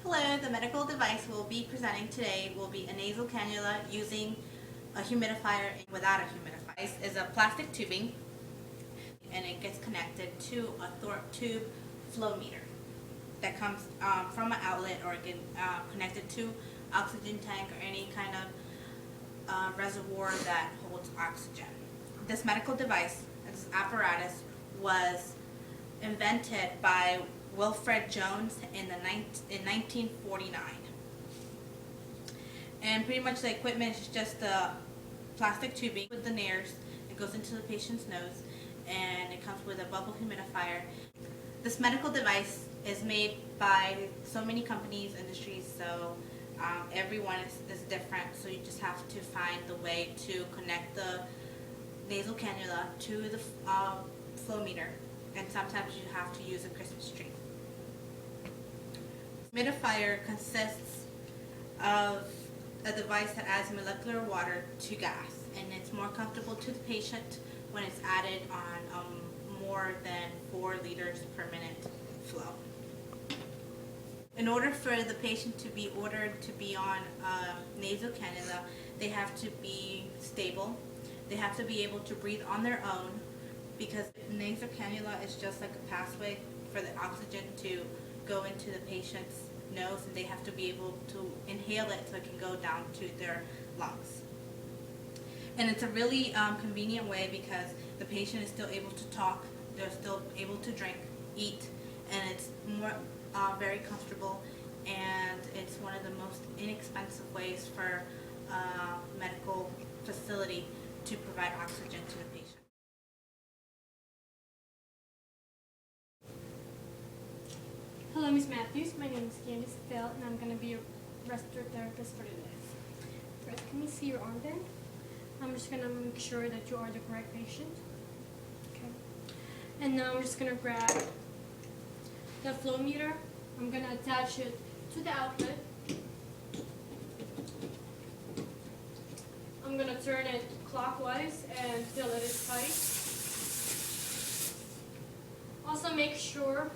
Hello, the medical device we'll be presenting today will be a nasal cannula using a humidifier without a humidifier. This is a plastic tubing and it gets connected to a Thorpe tube flow meter that comes from an outlet or get connected to oxygen tank or any kind of reservoir that holds oxygen. This medical device, this apparatus, was invented by Wilfred Jones in 1949. And pretty much the equipment is just the plastic tubing with the nares. It goes into the patient's nose and it comes with a bubble humidifier. This medical device is made by so many companies, industries, so everyone is different, so you just have to find the way to connect the nasal cannula to the flow meter, and sometimes you have to use a Christmas tree. Humidifier consists of a device that adds molecular water to gas, and it's more comfortable to the patient when it's added on more than 4 liters per minute flow. In order for the patient to be ordered to be on a nasal cannula, they have to be stable. They have to be able to breathe on their own, because nasal cannula is just like a pathway for the oxygen to go into the patient's nose, and they have to be able to inhale it so it can go down to their lungs. And it's a really convenient way because the patient is still able to talk, they're still able to drink, eat, and it's more very comfortable, and it's one of the most inexpensive ways for a medical facility to provide oxygen to the patient. Hello, Ms. Matthews. My name is Candice Bell, and I'm going to be your respiratory therapist for today. First, can we see your armband? I'm just going to make sure that you are the correct patient. Okay. And now I'm just going to grab the flow meter. I'm going to attach it to the outlet. I'm going to turn it clockwise until it is tight. Also make sure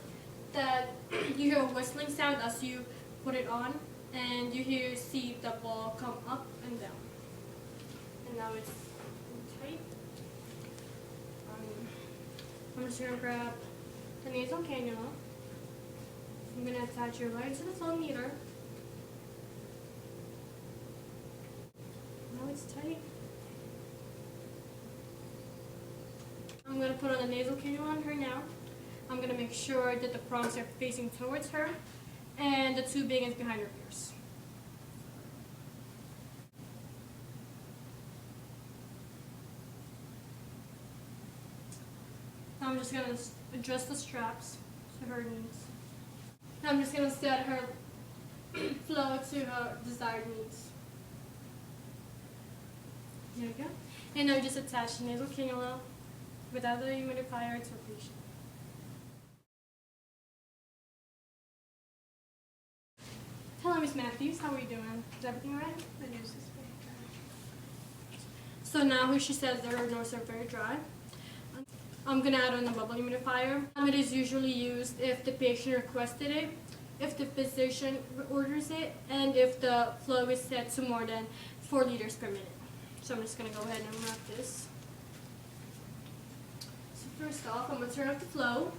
that you hear a whistling sound as you put it on, and you see the ball come up and down. And now it's tight. I'm just going to grab the nasal cannula. I'm going to attach it right to the flow meter. Now it's tight. I'm going to put on the nasal cannula on her now. I'm going to make sure that the prongs are facing towards her and the tubing is behind her ears. Now I'm just going to adjust the straps to her needs. Now I'm just going to set her flow to her desired needs. There we go. And now just attach the nasal cannula without the humidifier to her patient. Hello, Ms. Matthews. How are you doing? Is everything all right? My nose is very dry. So now she says that her nose are very dry. I'm going to add on the bubble humidifier. It is usually used if the patient requested it, if the physician orders it, and if the flow is set to more than 4 liters per minute. So I'm just going to go ahead and wrap this. So first off, I'm going to turn off the flow.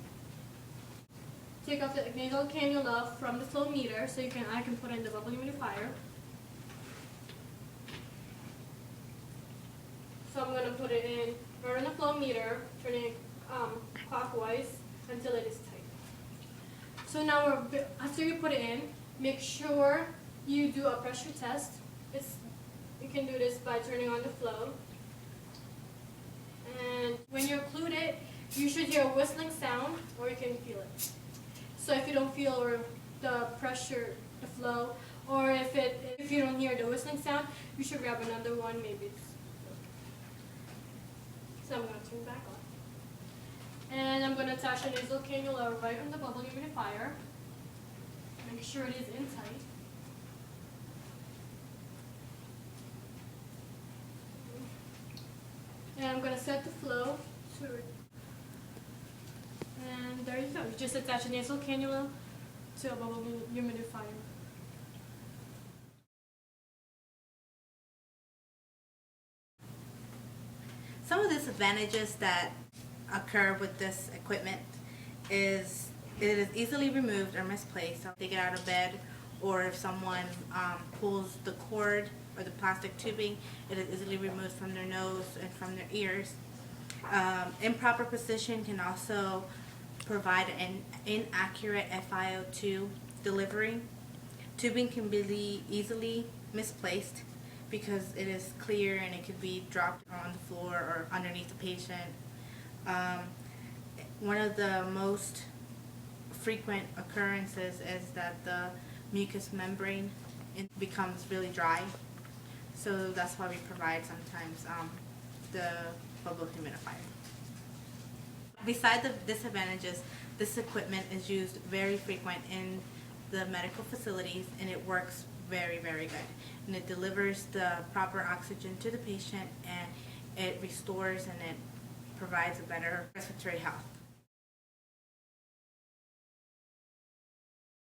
Take off the nasal cannula from the flow meter so I can put in the bubble humidifier. So I'm going to put it in right on the flow meter, turning it clockwise until it is tight. So now after you put it in, make sure you do a pressure test. You can do this by turning on the flow. And when you include it, you should hear a whistling sound, or you can feel it. So if you don't feel the pressure, the flow, or if you don't hear the whistling sound, you should grab another one, maybe it's okay. So I'm going to turn it back on. And I'm going to attach the nasal cannula right on the bubble humidifier. Make sure it is in tight. And I'm going to set the flow to it. And there you go. You just attach a nasal cannula to a bubble humidifier. Some of the disadvantages that occur with this equipment is it is easily removed or misplaced. If they get out of bed, or if someone pulls the cord or the plastic tubing, it is easily removed from their nose and from their ears. Improper position can also provide an inaccurate FiO2 delivery. Tubing can be easily misplaced because it is clear and it could be dropped on the floor or underneath the patient. One of the most frequent occurrences is that the mucous membrane becomes really dry. So that's why we provide sometimes the bubble humidifier. Besides the disadvantages, this equipment is used very frequent in the medical facilities, and it works very, very good. And it delivers the proper oxygen to the patient, and it restores and it provides a better respiratory health.